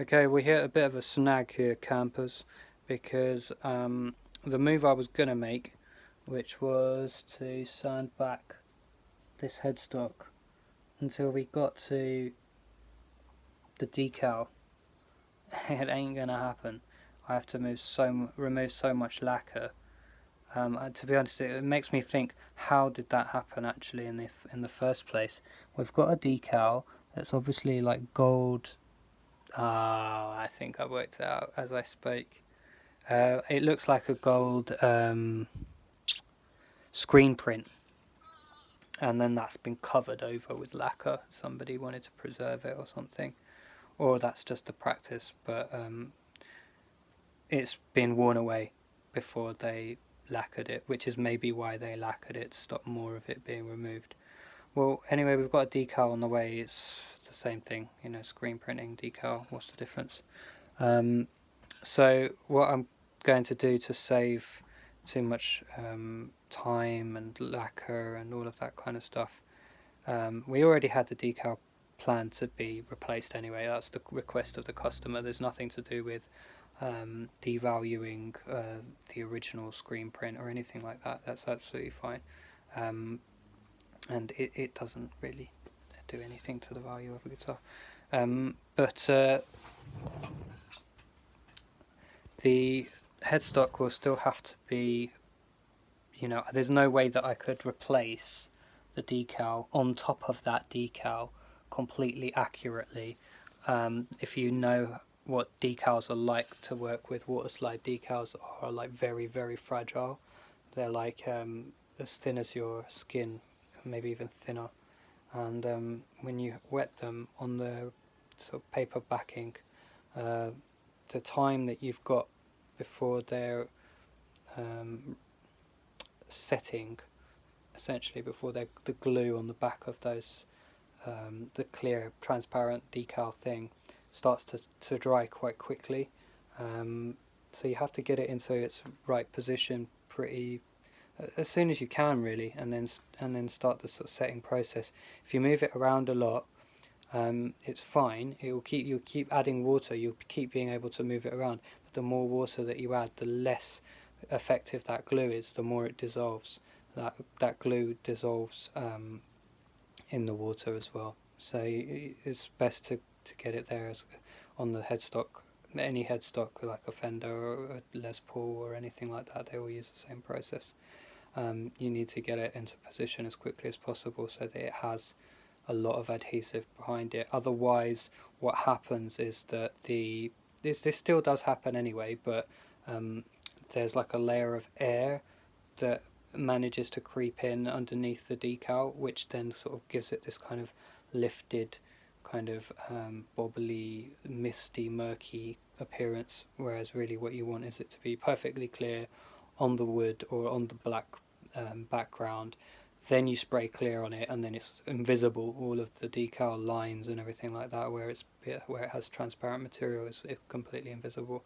Okay, we hit a bit of a snag here, campers, because the move I was going to make, which was to sand back this headstock until we got to the decal, it ain't going to happen. I have to remove so much lacquer. To be honest, it makes me think, how did that happen actually in the first place? We've got a decal that's obviously like gold. I think I worked it out as I spoke. It looks like a gold screen print, and then that's been covered over with lacquer. Somebody wanted to preserve it or something, or that's just a practice, but it's been worn away before they lacquered it, which is maybe why they lacquered it, to stop more of it being removed. Well, anyway, we've got a decal on the way. It's the same thing, screen printing, decal, what's the difference? So what I'm going to do to save too much time and lacquer and all of that kind of stuff, we already had the decal planned to be replaced anyway. That's the request of the customer. There's nothing to do with devaluing the original screen print or anything like that. That's absolutely fine, and it doesn't really do anything to the value of a guitar. But the headstock will still have to be, there's no way that I could replace the decal on top of that decal completely accurately. If you know what decals are like to work with, water slide decals are like very, very fragile. They're like as thin as your skin, maybe even thinner. And when you wet them on the sort of paper backing, the time that you've got before they're setting, essentially before the glue on the back of those, the clear transparent decal thing starts to dry quite quickly. So you have to get it into its right position pretty as soon as you can, really, and then start the sort of setting process. If you move it around a lot, it's fine. You'll keep adding water. You'll keep being able to move it around. But the more water that you add, the less effective that glue is. The more it dissolves. That glue dissolves in the water as well. So it's best to get it there on the headstock. Any headstock like a Fender or a Les Paul or anything like that, they all use the same process. You need to get it into position as quickly as possible so that it has a lot of adhesive behind it. Otherwise, what happens is that this still does happen anyway, but there's like a layer of air that manages to creep in underneath the decal, which then sort of gives it this kind of lifted, kind of bobbly, misty, murky appearance, whereas really what you want is it to be perfectly clear on the wood or on the black background. Then you spray clear on it, and then it's invisible. All of the decal lines and everything like that, where it has transparent material, is completely invisible.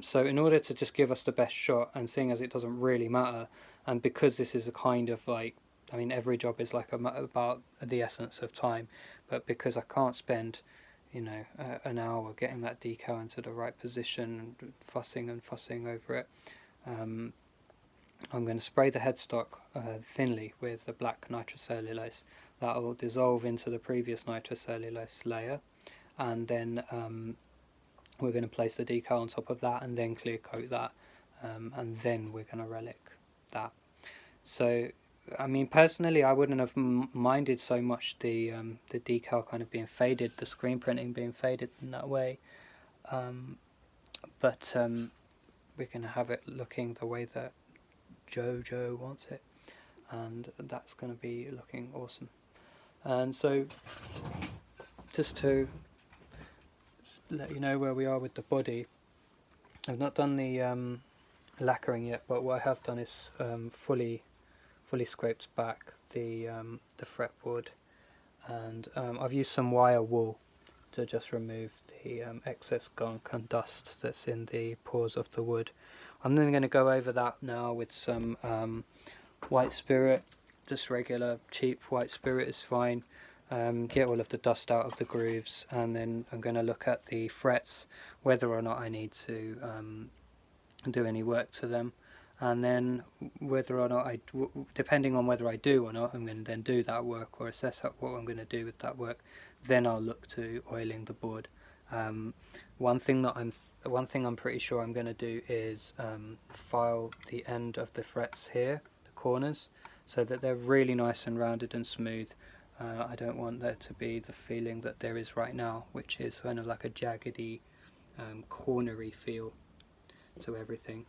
So in order to just give us the best shot, and seeing as it doesn't really matter, and because this is a kind of like, I mean, every job is like about the essence of time, but because I can't spend, an hour getting that decal into the right position, and fussing over it, I'm going to spray the headstock thinly with the black nitrocellulose. That will dissolve into the previous nitrocellulose layer, and then we're going to place the decal on top of that, and then clear coat that, and then we're going to relic that. So, I mean, personally, I wouldn't have minded so much the decal kind of being faded, the screen printing being faded in that way, but we're going to have it looking the way that Jojo wants it, and that's going to be looking awesome. And so, just to let you know where we are with the body, I've not done the lacquering yet, but what I have done is fully scraped back the fretboard, and I've used some wire wool to just remove the excess gunk and dust that's in the pores of the wood. I'm then going to go over that now with some white spirit. Just regular cheap white spirit is fine. get all of the dust out of the grooves, and then I'm going to look at the frets, whether or not I need to do any work to them, and then whether or not depending on whether I do or not, I'm going to then do that work or assess what I'm going to do with that work. Then I'll look to oiling the board. One thing I'm pretty sure I'm going to do is file the end of the frets here, the corners, so that they're really nice and rounded and smooth. I don't want there to be the feeling that there is right now, which is kind of like a jaggedy, cornery feel to everything.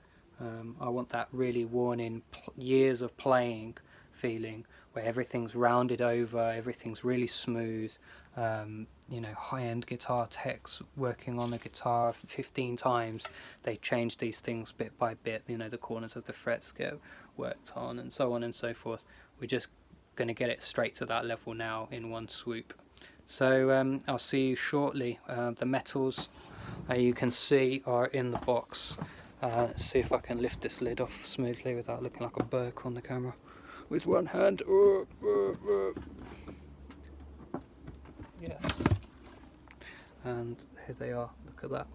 I want that really worn in years of playing feeling, where everything's rounded over, everything's really smooth. High-end guitar techs working on a guitar 15 times, they change these things bit by bit. The corners of the frets get worked on and so on and so forth. We're just going to get it straight to that level now in one swoop. So I'll see you shortly. The metals, you can see, are in the box. Let's see if I can lift this lid off smoothly without looking like a Burke on the camera with one hand. Yes. And here they are. Look at that,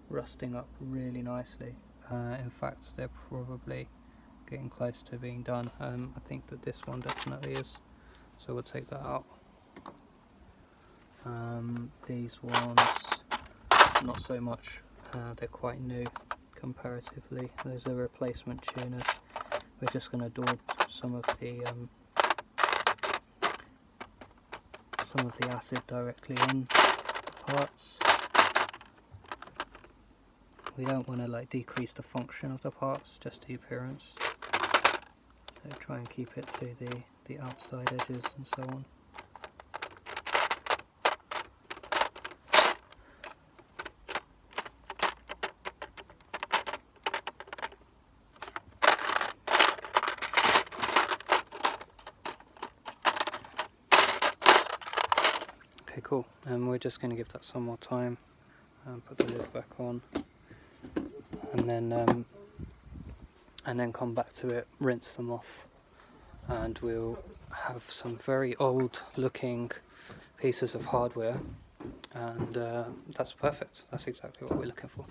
rusting up really nicely. In fact, they're probably getting close to being done. I think that this one definitely is, so we'll take that out. These ones, not so much. They're quite new comparatively. Those are replacement tuners. We're just going to daub some of the acid directly on parts. We don't want to decrease the function of the parts, just the appearance. So try and keep it to the outside edges and so on. Okay, cool. And we're just going to give that some more time and put the lid back on, and then come back to it, rinse them off, and we'll have some very old looking pieces of hardware, and that's perfect. That's exactly what we're looking for.